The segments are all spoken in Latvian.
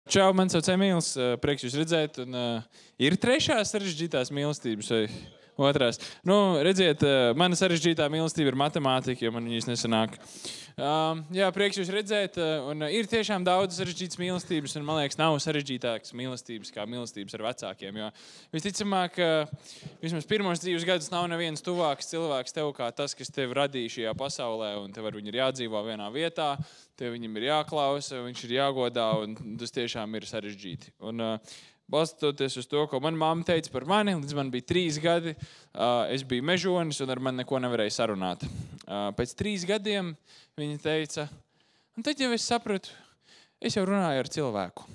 Čau, man sauc Emīls, prieks jūs redzēt. Un, ir trešā sarežģītās mīlestības vai otrās? Redziet, mana sarežģītā mīlestība ir matemātika, jo man viņas nesanāk. Jā, prieks jūs redzēt. Un ir tiešām daudz sarežģītas mīlestības, un man liekas, nav sarežģītākas mīlestības kā mīlestības ar vecākiem. Jo visticamāk, vismaz pirmos dzīves gadus nav neviens tuvāks cilvēks tev kā tas, kas tevi radīja šajā pasaulē, un tev ar viņu ir jādzīvo vienā vietā. Tev viņam ir jāklausa, viņš ir jāgodā, un tas tiešām ir sarežģīti. Un balstoties uz to, ko mana mamma teica par mani, līdz man bija 3 gadi, es biju mežonis un ar mani neko nevarēja sarunāt. Pēc 3 gadiem viņa teica, un tad jau es sapratu, es jau runāju ar cilvēku.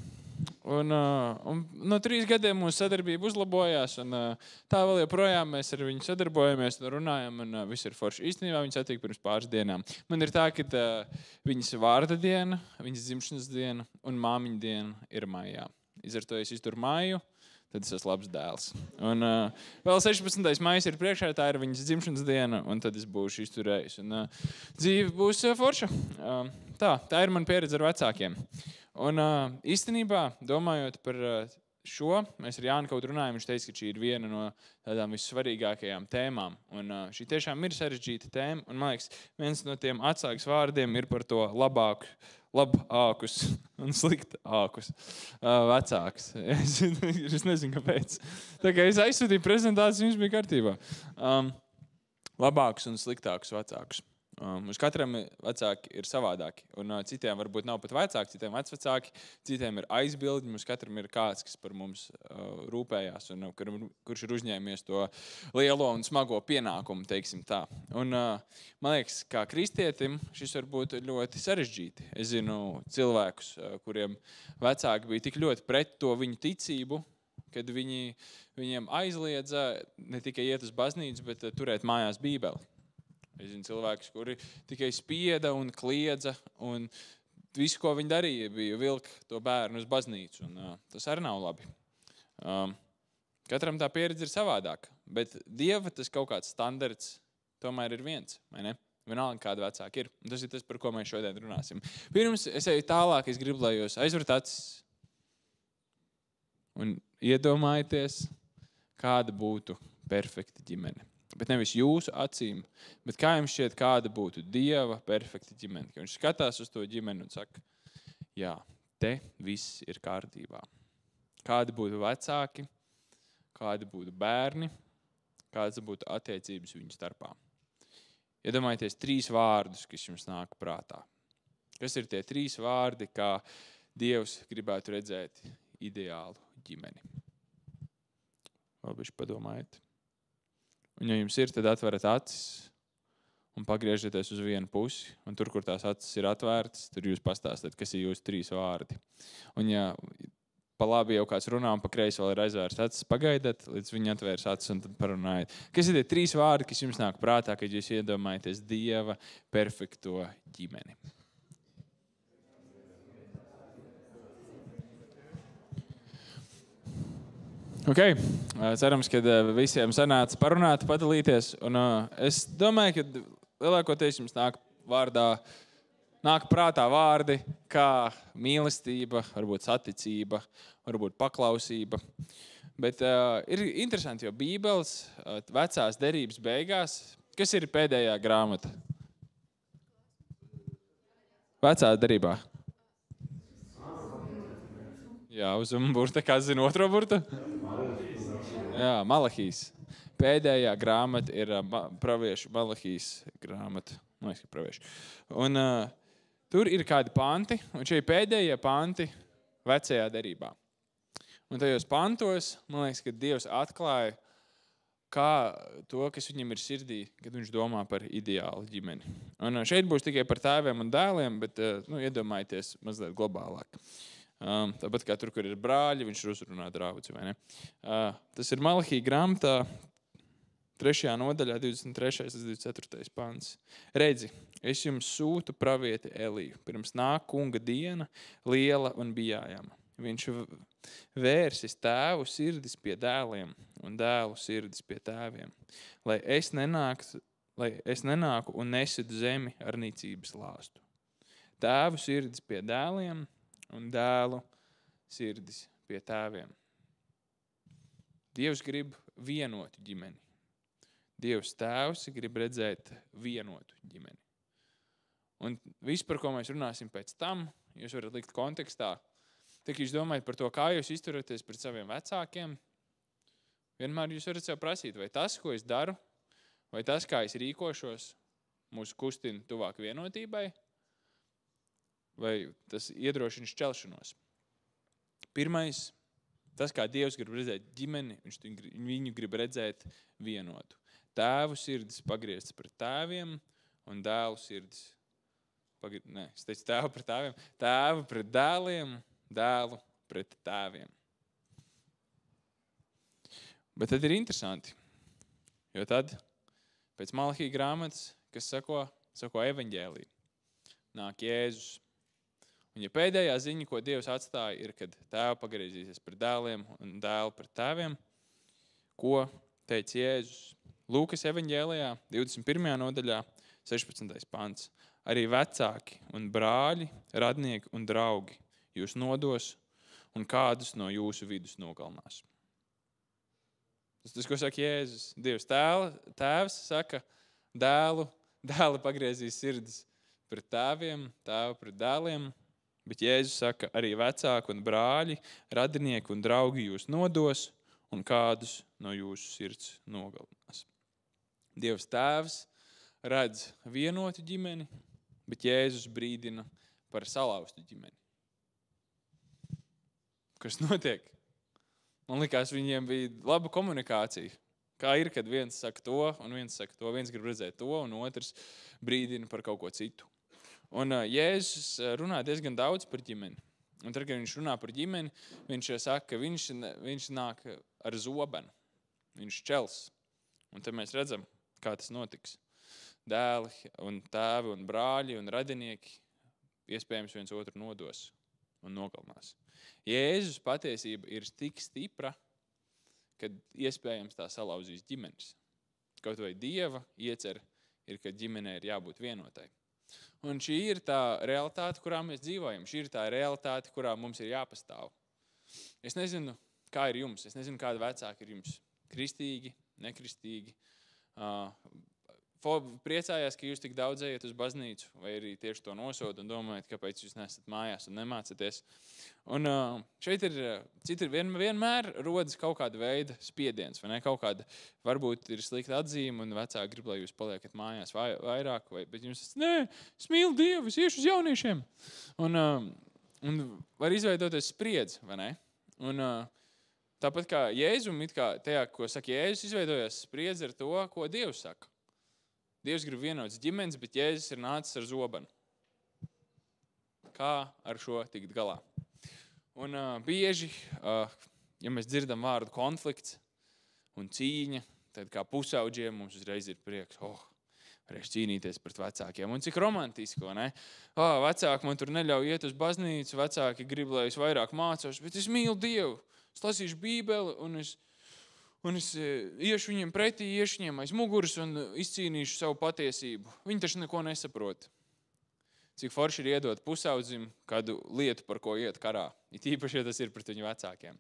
Un no 3 gadiem mūsu sadarbība uzlabojās, un tā vēl joprojām mēs ar viņu sadarbojamies un runājam, un viss ir forši. Īstenībā viņi satika pirms pāris dienām. Man ir tā, ka viņas vārda diena, viņas dzimšanas diena un māmiņa diena ir maijā. Līdz ar to es izturu māju, tad es esmu labs dēls. Un vēl 16. maijs ir priekšā, tā ir viņas dzimšanas diena, un tad es būšu izturējis. Un dzīve būs forša. Tā ir man pieredze ar vecākiem. Un īstenībā, domājot par šo, mēs ar Jānu kaut runājam, viņš teica, ka šī ir viena no tādām vissvarīgākajām tēmām. Un šī tiešām ir sarežģīta tēma, un man liekas, viens no tiem atslēgas vārdiem ir par to labākus un sliktākus vecākus. Es nezinu, kāpēc. Tā kā es aizsūtīju prezentāciju, jums bija kārtībā. Labākus un sliktākus vecākus. Mums katram vecāki ir savādāki, un citiem varbūt nav pat vecāki, citiem vecvecāki, citiem ir aizbildi, mums katram ir kāds, kas par mums rūpējās, un kurš ir uzņēmies to lielo un smago pienākumu, teiksim tā. Un man liekas, kā kristietim šis var būt ļoti sarežģīti. Es zinu cilvēkus, kuriem vecāki bija tik ļoti pret to viņu ticību, kad viņiem aizliedza ne tikai iet uz baznīcu, bet turēt mājās bībeli. Es zinu cilvēkus, kuri tikai spieda un kliedza, un visu, ko viņi darīja, bija vilkt to bērnu uz baznīcu, un tas arī nav labi. Katram tā pieredze ir savādāka, bet Dieva tas kaut kāds standarts tomēr ir viens, vai ne? Vienalga, kāda vecāka ir. Un tas ir tas, par ko mēs šodien runāsim. Pirms es eju tālāk, es gribu, lai jūs aizverat acis un iedomājieties, kāda būtu perfekta ģimene. Bet nevis jūsu acīm, bet kā jums šķiet, kāda būtu Dieva perfekta ģimene. Ka viņš skatās uz to ģimeni un saka, jā, te viss ir kārtībā. Kādi būtu vecāki, kādi būtu bērni, kādas būtu attiecības viņu starpā. Iedomājieties 3 vārdus, kas jums nāk prātā. Kas ir tie 3 vārdi, kā Dievs gribētu redzēt ideālu ģimeni? Vēl bišķi padomājiet. Un ja jums ir, tad atverat acis un pagriežieties uz vienu pusi. Un tur, kur tās acis ir atvērtas, tur jūs pastāstāt, kas ir jūsu 3 vārdi. Un ja pa labi jau kāds runā un pa kreisi vēl ir aizvērts acis, pagaidat, līdz viņi atvērs acis un tad parunājiet. Kas ir tie 3 vārdi, kas jums nāk prātā, kad jūs iedomājaties Dieva perfekto ģimeni? Ok, cerams, ka visiem sanāca parunāt, padalīties. Un es domāju, ka lielākoties jums nāk prātā vārdi kā mīlestība, varbūt saticība, varbūt paklausība. Bet ir interesanti, jo Bībeles vecās derības beigās, kas ir pēdējā grāmata? Vecā derībā. Jā, uz burta, kā zina otro burtu? Jā, Malahijas. Pēdējā grāmata ir praviešu Malahijas grāmata. Man liekas, ka praviešu. Un tur ir kādi panti, un šie pēdējie panti vecajā derībā. Un tajos pantos, man liekas, ka Dievs atklāja kā to, kas viņam ir sirdī, kad viņš domā par ideālu ģimeni. Un šeit būs tikai par tēviem un dēliem, bet iedomājieties mazliet globālāk. Tāpat kā tur, kur ir brāļi, viņš uzrunā draudzi, vai ne? Tas ir Malahija grāmatā, 3. nodaļā, 23. līdz 24. pants. Redzi, es jums sūtu pravieti Eliju, pirms nāk kunga diena, liela un bijājama. Viņš vērsis tēvu sirdis pie dēliem un dēlu sirdis pie tēviem, lai es nenāku un nesitu zemi ar nicības lāstu. Tēvu sirdis pie dēliem un dēlu sirdis pie tēviem. Dievs grib vienotu ģimeni. Dievs tēvs grib redzēt vienotu ģimeni. Un viss, par ko mēs runāsim pēc tam, jūs varat likt kontekstā, tik jūs domājat par to, kā jūs izturaties pret saviem vecākiem, vienmēr jūs varat sev prasīt, vai tas, ko es daru, vai tas, kā es rīkošos, mūs kustina tuvāk vienotībai, vai tas iedrošina šķelšanos. Pirmais, tas, kā Dievs grib redzēt ģimeni, viņu grib redzēt vienotu. Tēvu sirdis pagrieztas pret tēviem un dēlu sirdis. Es teicu tēvu pret tēviem. Tēvu pret dēliem, dēlu pret tēviem. Bet tad ir interesanti, jo tad pēc Malahija grāmatas, kas sako evaņģēliju, nāk Jēzus. Un ja pēdējā ziņa, ko Dievs atstāja, ir, kad tēvu pagriezīsies pret dēliem un dēlu pret tēviem, ko teica Jēzus? Lūkas evaņģēlijā, 21. nodaļā, 16. pants. Arī vecāki un brāļi, radnieki un draugi jūs nodos un kādus no jūsu vidus nogalinās. Tas, ko saka Jēzus. Dievs tēvs saka dēli pagriezīs sirdis pret tēviem, tēvu pret dēliem, bet Jēzus saka, arī vecāki un brāļi, radinieki un draugi jūs nodos un kādus no jūsu sirds nogalinās. Dievs tēvs redz vienotu ģimeni, bet Jēzus brīdina par salauztu ģimeni. Kas notiek? Man likās, viņiem bija laba komunikācija. Kā ir, kad viens saka to un viens saka to, viens grib redzēt to un otrs brīdina par kaut ko citu. Un Jēzus runā diezgan daudz par ģimeni. Un tad, kad viņš runā par ģimeni, viņš saka, ka viņš nāk ar zobenu. Viņš šķels. Un tad mēs redzam, kā tas notiks. Dēli un tēvi un brāļi un radinieki iespējams viens otru nodos un nogalinās. Jēzus patiesība ir tik stipra, kad iespējams tā salauzīs ģimenes. Kaut vai Dieva iecer ir, ka ģimenei ir jābūt vienotai. Un šī ir tā realitāte, kurā mēs dzīvojam. Šī ir tā realitāte, kurā mums ir jāpastāv. Es nezinu, kā ir jums. Es nezinu, kādi vecāki ir jums. Kristīgi, nekristīgi. Priecājās, ka jūs tik daudz ejat uz baznīcu, vai arī tieši to nosoda un domājat, kāpēc jūs nesat mājās un nemācaties. Un šeit ir vienmēr rodas kaut kāda veida spiediens, vai ne? Kaut kāda, varbūt ir slikta atzīme un vecāki grib, lai jūs paliekat mājās vairāk, bet jums nē, es mīlu Dievu, es iešu uz jauniešiem. Un var izveidoties spriedzi, vai ne? Un tāpat kā Jēzum, tajā, ko saka Jēzus, izveidojās spriedzi ar to, ko Dievs saka. Dievs grib vienotas ģimenes, bet Jēzus ir nācis ar zobenu. Kā ar šo tikt galā? Un bieži, ja mēs dzirdam vārdu konflikts un cīņa, tad kā pusaudžiem mums uzreiz ir prieks, varēšu cīnīties pret vecākiem. Un cik romantiski, vai ne? Vecāki man tur neļauj iet uz baznīcu, vecāki grib, lai es vairāk mācos, bet es mīlu Dievu. Es lasīšu Bībeli un es iešu viņiem pretī, iešu viņiem aiz muguras un izcīnīšu savu patiesību. Viņi taču neko nesaprot. Cik forši ir iedot pusaudzim kādu lietu, par ko iet karā. It īpaši, ja tas ir pret viņu vecākiem.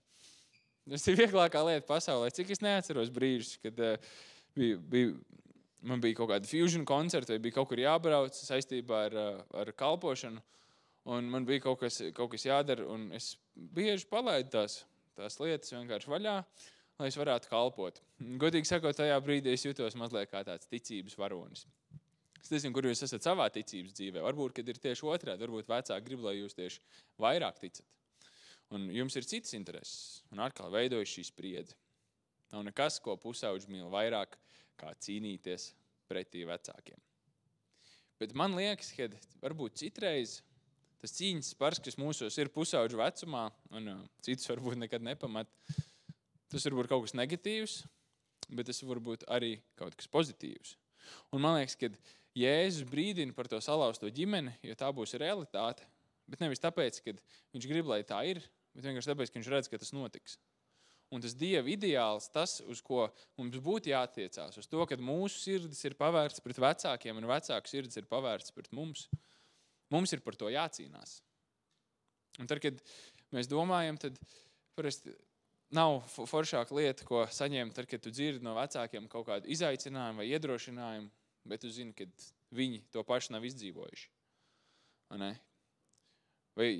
Tas ir vieglākā lieta pasaulē. Cik es neatceros brīžus, kad man bija kaut kāda fusion koncerta, vai bija kaut kur jābrauc saistībā ar kalpošanu, un man bija kaut kas jādara, un es bieži palaidu tās lietas vienkārši vaļā, lai es varētu kalpot. Godīgi sakot, tajā brīdī es jutos mazliet kā tāds ticības varonis. Es nezinu, kur jūs esat savā ticības dzīvē. Varbūt, kad ir tieši otrādi, varbūt vecāki grib, lai jūs tieši vairāk ticat. Un jums ir citas intereses. Un atkal veidojas šī spriedze. Nav nekas, ko pusauģi mīl vairāk, kā cīnīties pretī vecākiem. Bet man liekas, ka varbūt citreiz tas cīņas spars, kas mūsos ir pusauģu vecumā, un citus varbūt nekad nepamat, tas var būt kaut kas negatīvs, bet tas var būt arī kaut kas pozitīvs. Un man liekas, ka Jēzus brīdina par to salauzto ģimeni, jo tā būs realitāte, bet nevis tāpēc, ka viņš grib, lai tā ir, bet vienkārši tāpēc, ka viņš redz, ka tas notiks. Un tas Dieva ideāls, tas, uz ko mums būtu jātiecās, uz to, ka mūsu sirdis ir pavērts pret vecākiem un vecāku sirdis ir pavērts pret mums ir par to jācīnās. Un tad, kad mēs domājam, tad parasti nav foršāka lieta, ko saņemt, tad, kad tu dzirdi no vecākiem kaut kādu izaicinājumu vai iedrošinājumu, bet tu zini, ka viņi to pašu nav izdzīvojuši. Vai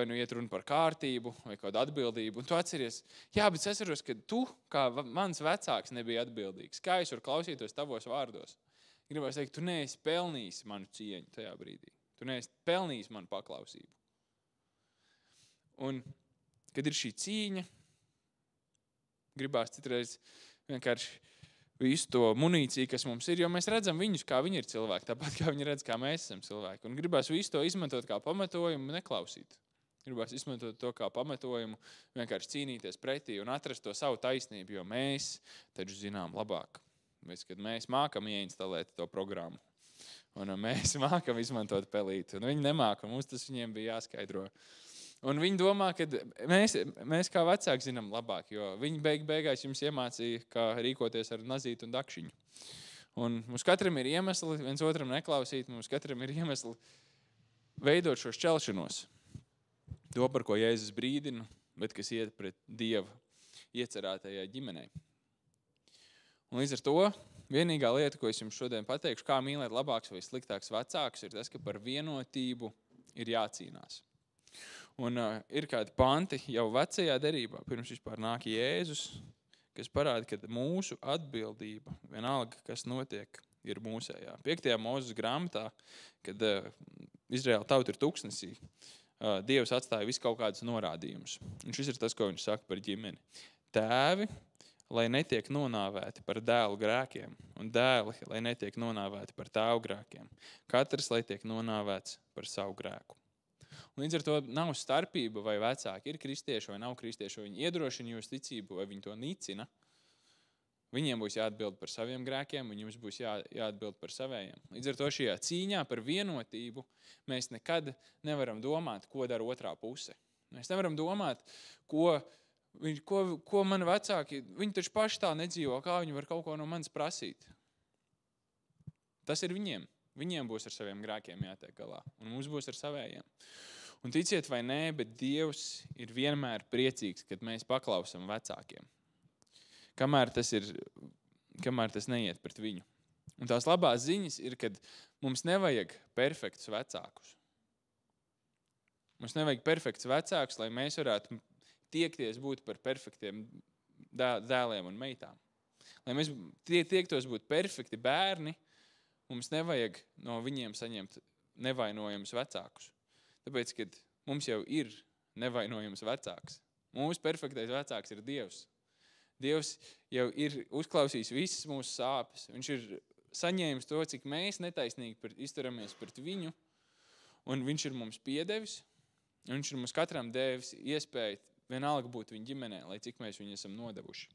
nu iet runa par kārtību vai kādu atbildību, un tu atceries, jā, bet es atceros, ka tu, kā mans vecāks, nebija atbildīgs. Kā es varu klausītos tavos vārdos? Gribētu teikt, tu neesi pelnījis manu cieņu tajā brīdī. Tu neesi pelnījis manu paklausību. Un, kad ir šī cīņa, gribās citreiz vienkārši visu to munīciju, kas mums ir, jo mēs redzam viņus, kā viņi ir cilvēki, tāpat kā viņi redz, kā mēs esam cilvēki. Un gribās visu to izmantot kā pamatojumu, neklausīt. Gribās izmantot to kā pamatojumu, vienkārši cīnīties pretī un atrast to savu taisnību, jo mēs taču zinām labāk. Kad mēs mākam ieinstalēt to programmu. Un mēs mākam izmantot pelīti. Un viņi nemāka, un mums tas viņiem bija jāskaidro. Un viņi domā, ka mēs kā vecāki zinām labāk, jo viņi beigās jums iemācīja, kā rīkoties ar nazītu un dakšiņu. Un mums katram ir iemesli, viens otram neklausīt, mums katram ir iemesli veidot šo šķelšanos. To, par ko Jēzus brīdina, bet kas iet pret Dieva iecerētajai ģimenei. Un līdz ar to vienīgā lieta, ko es jums šodien pateikšu, kā mīlēt labāks vai sliktāks vecāks, ir tas, ka par vienotību ir jācīnās. Un ir kādi panti jau vecajā derībā, pirms vispār nāk Jēzus, kas parāda, ka mūsu atbildība, vienalga, kas notiek, ir mūsējā. 5. Mūzes grāmatā, kad Izraēla tauta ir tuksnesī, Dievs atstāja visu kaut kādus norādījumus. Un šis ir tas, ko viņš saka par ģimeni. Tēvi, lai netiek nonāvēti par dēlu grēkiem, un dēli, lai netiek nonāvēti par tēvu grēkiem. Katrs, lai tiek nonāvēts par savu grēku. Un līdz ar to nav starpība, vai vecāki ir kristieši vai nav kristieši, vai viņi iedrošina jūsu ticību, vai viņi to nicina. Viņiem būs jāatbild par saviem grēkiem, un jums būs jāatbild par savējiem. Līdz ar to šajā cīņā par vienotību mēs nekad nevaram domāt, ko dara otrā puse. Mēs nevaram domāt, ko mani vecāki, viņi taču paši tā nedzīvo, kā viņi var kaut ko no manis prasīt. Tas ir viņiem. Viņiem būs ar saviem grēkiem jātiek galā, un mums būs ar savējiem. Un ticiet vai nē, bet Dievs ir vienmēr priecīgs, kad mēs paklausam vecākiem. Kamēr tas neiet pret viņu. Un tās labās ziņas ir, kad mums nevajag perfektus vecākus. Mums nevajag perfektus vecākus, lai mēs varētu tiekties būt par perfektiem dēliem un meitām. Lai mēs tiektos būt perfekti bērni, mums nevajag no viņiem saņemt nevainojamus vecākus. Tāpēc, kad mums jau ir nevainojams vecāks, mūsu perfektais vecāks ir Dievs. Dievs jau ir uzklausījis visas mūsu sāpes. Viņš ir saņēmis to, cik mēs netaisnīgi izturamies pret viņu, un viņš ir mums piedevis, un viņš ir mums katram devis iespēju vienalga būt viņa ģimenē, lai cik mēs viņu esam nodevuši.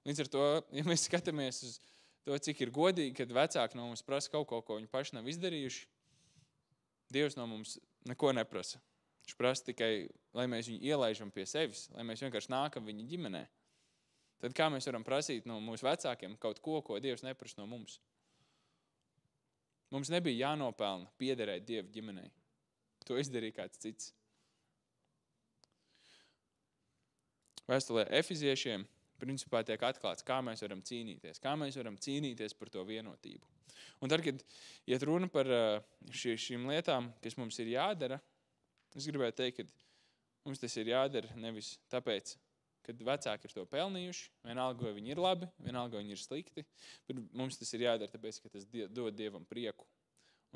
Līdz ar to, ja mēs skatāmies uz to, cik ir godīgi, kad vecāki no mums prasa kaut ko, ko viņi paši nav izdarījuši, Dievs no mums neko neprasa. Viņš prasa tikai, lai mēs viņu ielaižam pie sevis, lai mēs vienkārši nākam viņa ģimenē. Tad kā mēs varam prasīt no mūsu vecākiem kaut ko, ko Dievs neprasa no mums? Mums nebija jānopelna piederēt Dieva ģimenei. To izdarīja kāds cits. Vēstulē Efeziešiem principā tiek atklāts, kā mēs varam cīnīties par to vienotību. Un tad, kad iet runa par šīm lietām, kas mums ir jādara, es gribētu teikt, ka mums tas ir jādara nevis tāpēc, kad vecāki ir to pelnījuši, vienalga, vai viņi ir labi, vienalga, vai viņi ir slikti, bet mums tas ir jādara tāpēc, ka tas dod Dievam prieku.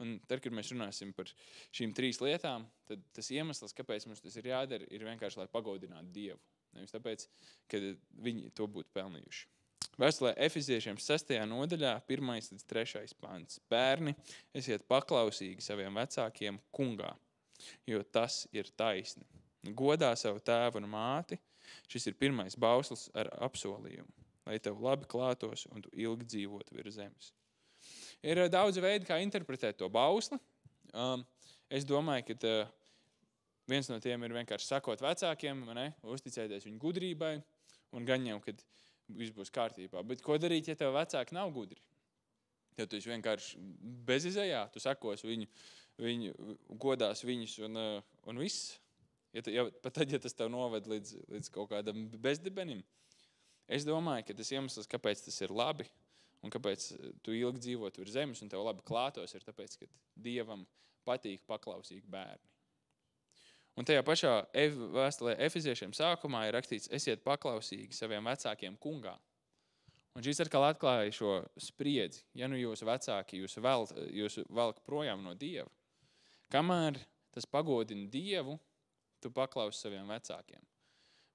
Un tad, kad mēs runāsim par šīm 3 lietām, tad tas iemesls, kāpēc mums tas ir jādara, ir vienkārši, lai pagodinātu Dievu. Nevis tāpēc, ka viņi to būtu pelnījuši. Vēstulē Efeziešiem 6. nodaļā, 1. līdz 3. pants. Bērni, esiet paklausīgi saviem vecākiem kungā, jo tas ir taisni. Godā savu tēvu un māti, šis ir pirmais bauslis ar apsolījumu, lai tev labi klātos un tu ilgi dzīvotu virs zemes. Ir daudz veidi, kā interpretēt to bausli. Es domāju, ka viens no tiem ir vienkārši sakot vecākiem, uzticēties viņu gudrībai un gan jau, kad viss būs kārtībā. Bet ko darīt, ja tev vecāki nav gudri? Tad tu esi vienkārši bezizējā, tu sakos viņu godās viņus un viss. Pat tad, ja tas tev noved līdz kaut kādam bezdibenim. Es domāju, ka tas iemesls, kāpēc tas ir labi un kāpēc tu ilgi dzīvot virs zemes un tev labi klātos, ir tāpēc, ka Dievam patīk paklausīgi bērni. Un tajā pašā vēstulē Efeziešiem sākumā ir rakstīts, esiet paklausīgi saviem vecākiem kungā. Un šis atkal atklāja šo spriedzi. Ja nu jūsu vecāki jūs velk projām no Dieva, kamēr tas pagodina Dievu, tu paklausi saviem vecākiem.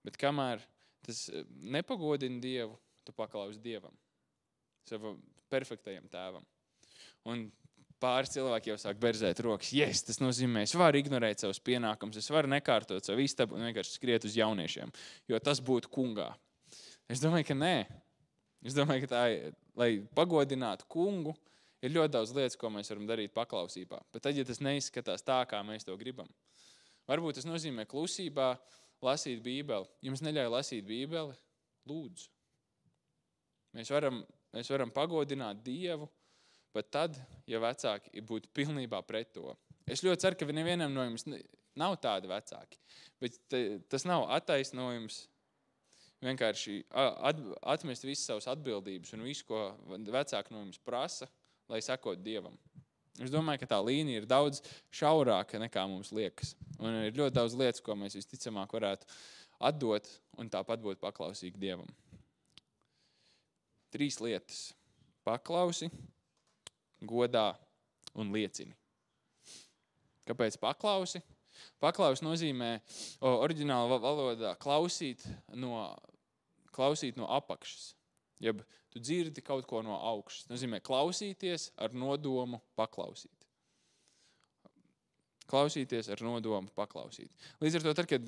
Bet kamēr tas nepagodina Dievu, tu paklausi Dievam, savam perfektajam tēvam. Un pāris cilvēki jau sāk berzēt rokas. Yes, tas nozīmē, es varu ignorēt savus pienākumus, es varu nekārtot savu istabu un vienkārši skriet uz jauniešiem, jo tas būtu kungā. Es domāju, ka nē. Es domāju, ka tā, lai pagodinātu kungu, ir ļoti daudz lietas, ko mēs varam darīt paklausībā. Bet tad, ja tas neizskatās tā, kā mēs to gribam. Varbūt tas nozīmē klusībā lasīt Bībeli. Jums neļauj lasīt Bībeli? Lūdzu. Mēs varam pagodināt Dievu, pat tad, ja vecāki būtu pilnībā pret to. Es ļoti ceru, ka nevienam no jums nav tādi vecāki. Bet tas nav attaisnojums vienkārši atmest visas savas atbildības un visu, ko vecāki no jums prasa, lai sakot Dievam. Es domāju, ka tā līnija ir daudz šaurāka nekā mums liekas. Un ir ļoti daudz lietas, ko mēs visticamāk varētu atdot un tāpat būt paklausīgi Dievam. 3 lietas. Paklausi, godā un liecini. Kāpēc paklausi? Paklausi nozīmē oriģināla valodā klausīt no apakšas. Jeb tu dzirdi kaut ko no augšas. Nozīmē klausīties ar nodomu paklausīt. Klausīties ar nodomu paklausīt. Līdz ar to, tad, kad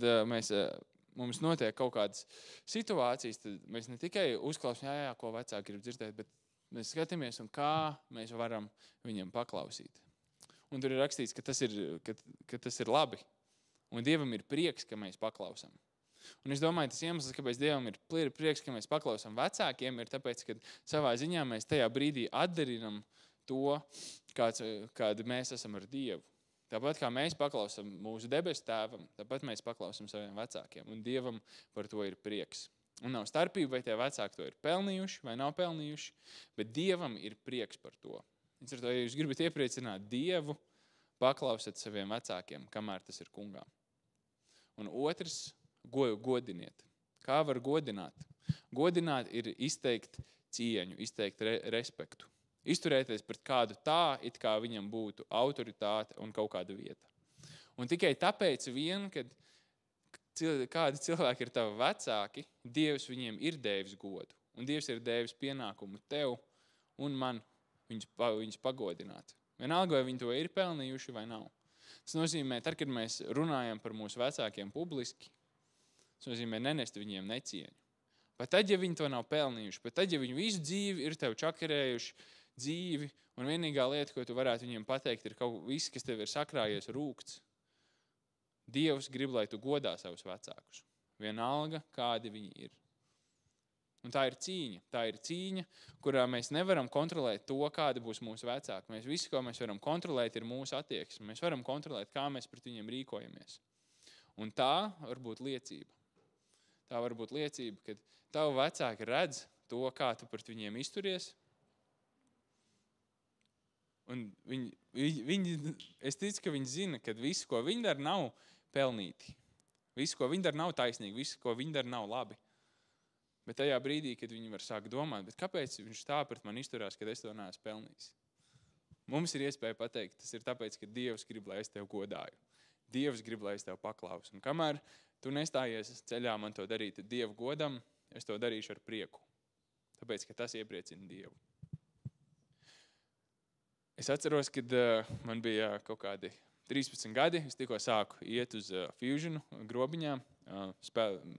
mums notiek kaut kādas situācijas, tad mēs ne tikai uzklausām, ko vecāki grib dzirdēt, bet mēs skatāmies, un kā mēs varam viņam paklausīt. Un tur ir rakstīts, ka tas ir labi. Un Dievam ir prieks, ka mēs paklausām. Un es domāju, tas iemesls, kāpēc Dievam ir prieks, ka mēs paklausām vecākiem, ir tāpēc, ka savā ziņā mēs tajā brīdī atdarinam to, kādi mēs esam ar Dievu. Tāpat kā mēs paklausām mūsu debesu tēvam, tāpat mēs paklausām saviem vecākiem. Un Dievam par to ir prieks. Un nav starpība, vai tie vecāki to ir pelnījuši vai nav pelnījuši, bet Dievam ir prieks par to. Līdz ar to, ja jūs gribat iepriecināt Dievu, paklausat saviem vecākiem, kamēr tas ir kungā. Un otrs, godiniet. Kā var godināt? Godināt ir izteikt cieņu, izteikt respektu. Izturēties pret kādu tā, it kā viņam būtu autoritāte un kaut kāda vieta. Un tikai tāpēc kad kādi cilvēki ir tavi vecāki, Dievs viņiem ir devis godu. Un Dievs ir devis pienākumu tev un man viņus pagodināt. Vienalga, vai viņi to ir pelnījuši vai nav. Tas nozīmē, tad, kad mēs runājam par mūsu vecākiem publiski, tas nozīmē nenest viņiem necieņu. Bet tad, ja viņi to nav pelnījuši, bet tad, ja viņi visu dzīvi ir tev čakarējuši dzīvi, un vienīgā lieta, ko tu varētu viņiem pateikt, ir kaut viss, kas tev ir sakrājies rūkts. Dievs grib, lai tu godā savus vecākus. Vienalga, kādi viņi ir. Un tā ir cīņa. Tā ir cīņa, kurā mēs nevaram kontrolēt to, kādi būs mūsu vecāki. Visu, ko mēs varam kontrolēt, ir mūsu attieksme. Mēs varam kontrolēt, kā mēs pret viņiem rīkojamies. Un tā var būt liecība. Tā var būt liecība, kad tavu vecāki redz to, kā tu pret viņiem izturies. Un es ticu, ka viņi zina, ka visu, ko viņi dara, nav pelnīti. Visu, ko viņi dara, nav taisnīgi. Visu, ko viņi dara, nav labi. Bet tajā brīdī, kad viņi var sākt domāt, bet kāpēc viņš tā pret mani izturās, kad es to neesmu pelnījis? Mums ir iespēja pateikt, tas ir tāpēc, ka Dievs grib, lai es tev godāju. Dievs grib, lai es tev paklausu. Un kamēr tu nestājies ceļā man to darīt Dievu godam, es to darīšu ar prieku. Tāpēc, ka tas iepriecina Dievu. Es atceros, kad man bija kaut kādi 13 gadi, es tikko sāku iet uz Fusionu grobiņām,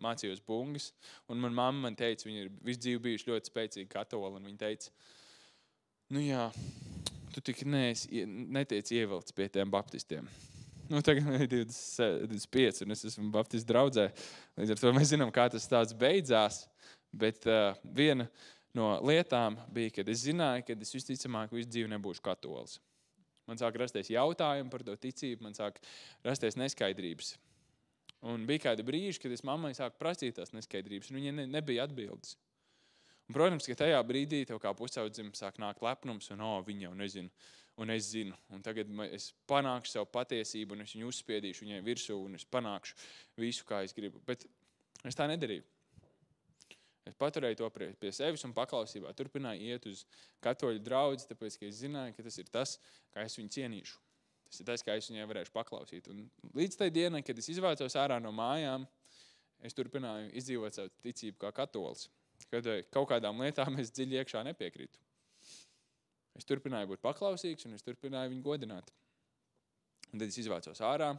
mācījos bungas, un man mamma man teica, viņa ir visu dzīvi bijuši ļoti spēcīgi katola, un viņa teica, nu jā, tu tik netiec ievilts pie tiem baptistiem. Nu, tagad man ir 25, un es esmu baptistu draudzē, līdz ar to mēs zinām, kā tas tāds beidzās, bet viena no lietām bija, kad es zināju, ka es visticamāk visu dzīvi nebūšu katolis. Man sāk rasties jautājumi par to ticību, man sāk rasties neskaidrības. Un bija kādi brīži, kad es mammai sāku prasīt tās neskaidrības, un viņai nebija atbildes. Un, protams, ka tajā brīdī tev kā pusaudzim sāk nākt lepnums, un viņa jau nezinu, un es zinu. Un tagad es panākšu savu patiesību, un es viņu uzspiedīšu viņai virsū, un es panākšu visu, kā es gribu. Bet es tā nedarīju. Es paturēju to pie sevis un paklausībā. Turpināju iet uz katoļu draudzi, tāpēc, ka es zināju, ka tas ir tas, kā es viņu cienīšu. Tas ir tas, kā es viņai varēšu paklausīt. Un līdz tai dienai, kad es izvācos ārā no mājām, es turpināju izdzīvot savu ticību kā katolis. Kad kaut kādām lietām es dziļi iekšā nepiekrītu. Es turpināju būt paklausīgs un es turpināju viņu godināt. Un tad es izvācos ārā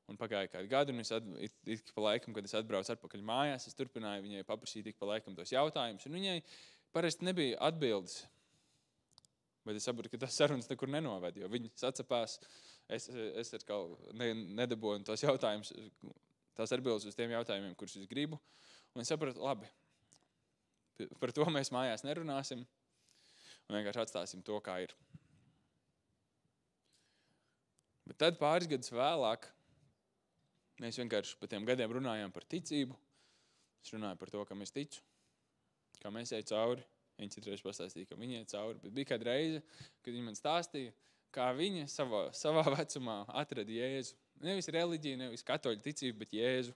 un pagāja kādu gadu, un ik pa laikam, kad es atbraucu atpakaļ mājās, es turpināju viņai paprasīt ik pa laikam tos jautājumus, un viņai parasti nebija atbildes. Bet es saprotu, ka tas sarunas nekur nenoved, jo viņi sacepās, es atkal nedabūju tos jautājumus, tās atbildes uz tiem jautājumiem, kurus es gribu, un es saprotu, labi, par to mēs mājās nerunāsim un vienkārši atstāsim to, kā ir. Bet tad pāris gadus vēlāk mēs vienkārši par tiem gadiem runājām par ticību. Es runāju par to, kam es ticu, kā mēs eju cauri. Viņa citreiz pastāstīja, ka viņa eju cauri. Bet bija kāda reize, kad viņa man stāstīja, kā viņa savā vecumā atrada Jēzu. Nevis reliģiju, nevis katoļu ticību, bet Jēzu.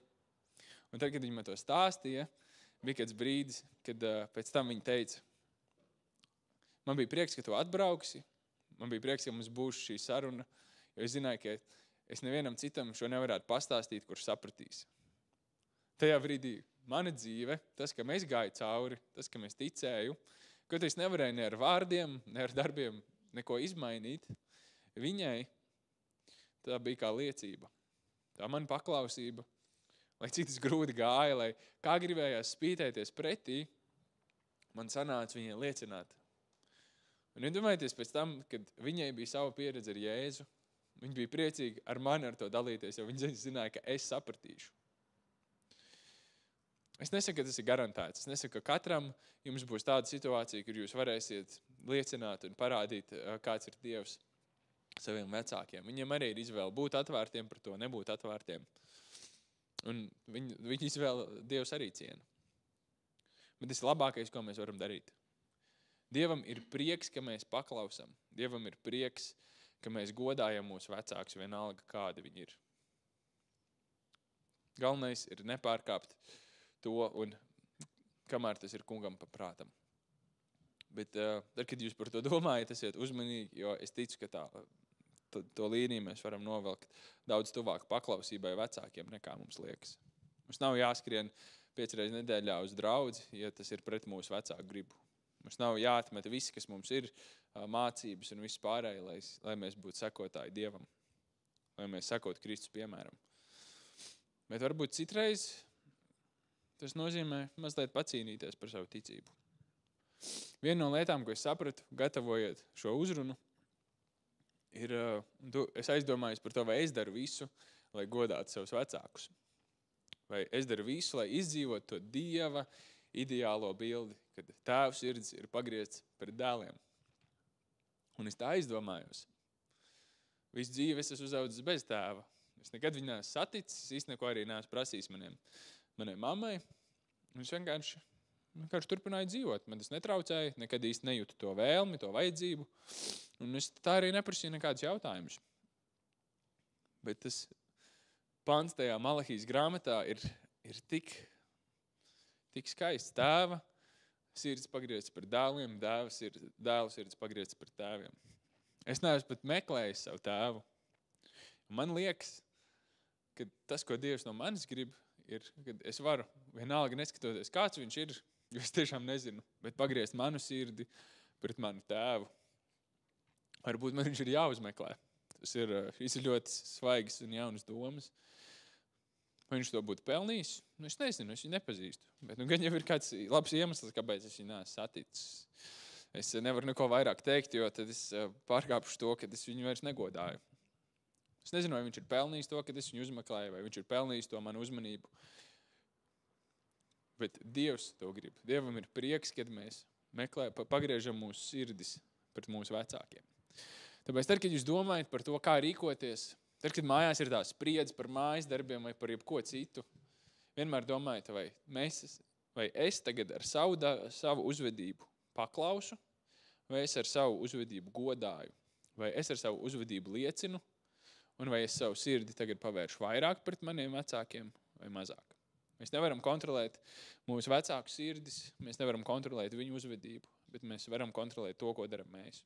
Un tad, kad viņa man to stāstīja, bija kāds brīdis, kad pēc tam viņa teica, man bija prieks, ka tu atbrauksi, man bija prieks, ka mums būs šī saruna, jo es zināju, ka es nevienam citam šo nevarētu pastāstīt, kurš sapratīs. Tajā brīdī mana dzīve, tas, kam es gāju cauri, tas, kam es ticēju, kaut es nevarēju ne ar vārdiem, ne ar darbiem neko izmainīt, viņai tā bija kā liecība. Tā man paklausība, lai cik tas grūti gāja, lai kā gribējās spītēties pretī, man sanāca viņai liecināt. Un iedomājieties pēc tam, kad viņai bija sava pieredze ar Jēzu, viņa bija priecīga ar mani ar to dalīties, jo viņa zināja, ka es sapratīšu. Es nesaku, ka tas ir garantēts. Es nesaku, ka katram jums būs tāda situācija, kur jūs varēsiet liecināt un parādīt, kāds ir Dievs saviem vecākiem. Viņiem arī ir izvēle būt atvērtiem par to, nebūt atvērtiem. Un viņa izvēle Dievs arī ciena. Bet tas ir labākais, ko mēs varam darīt. Dievam ir prieks, ka mēs paklausam. Dievam ir prieks, ka mēs godājam mūsu vecākus vienalga, kādi viņi ir. Galvenais ir nepārkāpt to, un kamēr tas ir kungam pa prātam. Bet tad, kad jūs par to domājat, esiet uzmanīgi, jo es ticu, ka to līniju mēs varam novelkt daudz tuvāk paklausībai vecākiem, nekā mums liekas. Mums nav jāskrien 5 reizes nedēļā uz draudzi, ja tas ir pret mūsu vecāku gribu. Mums nav jāatmet viss, kas mums ir, mācības un viss pārējie, lai mēs būtu sekotāji Dievam, lai mēs sekotu Kristus piemēram. Bet varbūt citreiz tas nozīmē mazliet pacīnīties par savu ticību. Viena no lietām, ko es sapratu, gatavojot šo uzrunu, ir, es aizdomājos par to, vai es daru visu, lai godātu savus vecākus. Vai es daru visu, lai izdzīvotu to Dieva ideālo bildi, kad tēva sirds ir pagriezts pret dēliem. Un es tā aizdomājos. Visu dzīvi es esmu uzaudzis bez tēva. Es nekad viņu neesmu saticis, es neko arī neesmu prasījis manai mammai. Un es vienkārši turpināju dzīvot. Man tas netraucēja, nekad īsti nejūtu to vēlmi, to vajadzību. Un es tā arī neprasīju nekādus jautājumus. Bet tas pants tajā Malahijas grāmatā ir tik skaists. Tēva sirds pagriezts par dēliem, dēlu sirds pagriezts par tēviem. Es neesmu pat meklējis savu tēvu. Man liekas, ka tas, ko Dievs no manis grib, ir, kad es varu vienalga neskatoties, kāds viņš ir, jo es tiešām nezinu, bet pagriezt manu sirdi pret manu tēvu. Varbūt man viņš ir jāuzmeklē. Šis ir ļoti svaigas un jaunas domas. Vai viņš to būtu pelnījis? Es nezinu, es viņu nepazīstu. Bet gan jau ir kāds labs iemesls, kāpēc es viņu neesmu saticis. Es nevaru neko vairāk teikt, jo tad es pārkāpšu to, ka es viņu vairs negodāju. Es nezinu, vai viņš ir pelnījis to, kad es viņu uzmeklēju, vai viņš ir pelnījis to manu uzmanību. Bet Dievs to grib. Dievam ir prieks, kad mēs pagriežam mūsu sirdis pret mūsu vecākiem. Tāpēc tad, kad jūs domājat par to, kā rīkoties Tad, kad mājās ir tā spriedze par mājas darbiem vai par jebko citu, vienmēr domājiet, vai es tagad ar savu uzvedību paklausu, vai es ar savu uzvedību godāju, vai es ar savu uzvedību liecinu, un vai es savu sirdi tagad pavēršu vairāk pret maniem vecākiem vai mazāk. Mēs nevaram kontrolēt mūsu vecāku sirdis, mēs nevaram kontrolēt viņu uzvedību, bet mēs varam kontrolēt to, ko daram mēs.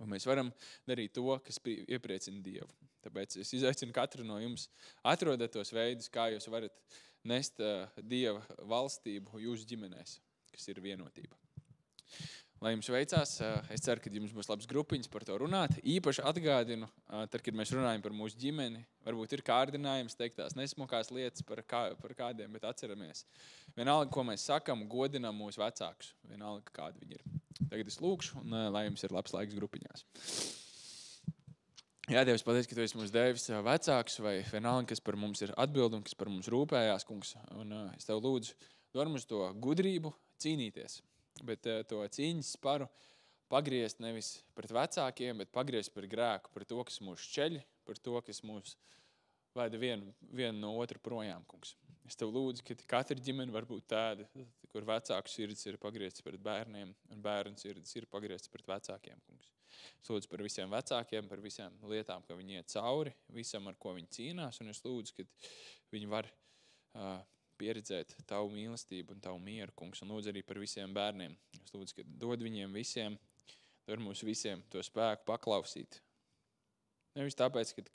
Un mēs varam darīt to, kas iepriecina Dievu. Tāpēc es izaicinu katru no jums atrodat tos veidus, kā jūs varat nest Dieva valstību jūsu ģimenēs, kas ir vienotība. Lai jums veicās, es ceru, ka jums būs labs grupiņas par to runāt. Īpaši atgādinu, tad, kad mēs runājam par mūsu ģimeni, varbūt ir kārdinājums teikt tās nesmukās lietas par kādiem, bet atceramies. Vienalga, ko mēs sakam, godinam mūsu vecākus. Vienalga, kādi viņi ir. Tagad es lūkšu, un lai jums ir labs laiks grupiņās. Jā, Dievs, paldies, ka tu esi mums devis vecākus, vai vienalga, kas par mums ir atbild un kas par mums rūpējās, kungs. Un es tev lūdzu, dod mums to gudrību cīnīties. Bet to cīņas sparu pagriezt nevis pret vecākiem, bet pagriezt par grēku, par to, kas mūs šķeļ, par to, kas mūs veda vienu no otru projām, kungs. Es tev lūdzu, ka katra ģimene var būt tāda, kur vecāku sirds ir pagriezts pret bērniem, un bērnu sirds ir pagriezts pret vecākiem, kungs. Es lūdzu par visiem vecākiem, par visām lietām, ka viņi iet cauri, visam, ar ko viņi cīnās, un es lūdzu, ka viņi var pieredzēt tavu mīlestību un tavu mieru, kungs, un lūdzu arī par visiem bērniem. Es lūdzu, ka dod viņiem visiem, dod mums visiem to spēku paklausīt. Nevis tāpēc, ka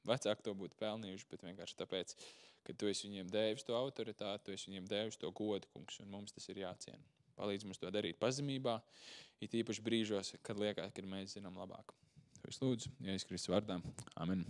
vecāki to būtu pelnījuši, bet vienkārši tāpēc, ka tu esi viņiem devis to autoritāti, tu esi viņiem devis to godu, kungs, un mums tas ir jāciena. Palīdz mums to darīt pazemībā, it īpaši brīžos, kad liekas, kad mēs zinām labāk. To es lūdzu, Jēzus Kristus vārdā. Amen.